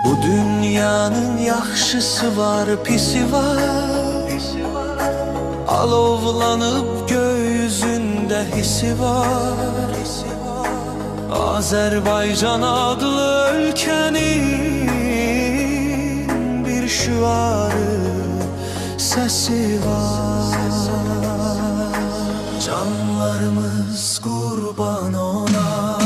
Bu dünyanın yaxşısı var, pisi var. Alovlanıb gökyüzünde hissi var. Azerbaycan adlı ülkenin bir şüarı, sesi var. Canlarımız kurban ona.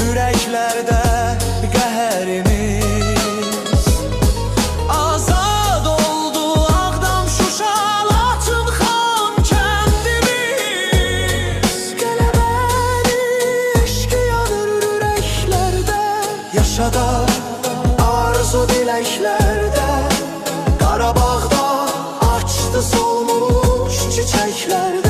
Yüreklerde qəhrimiz azad oldu. Ağdam, Şuşa, Laçın, Xan kəndimiz. Qələbənin eşqi yanır ürəklərdə, yaşada arzu diləklərdə. Qarabağda açdı solmuş çiçəklərdə.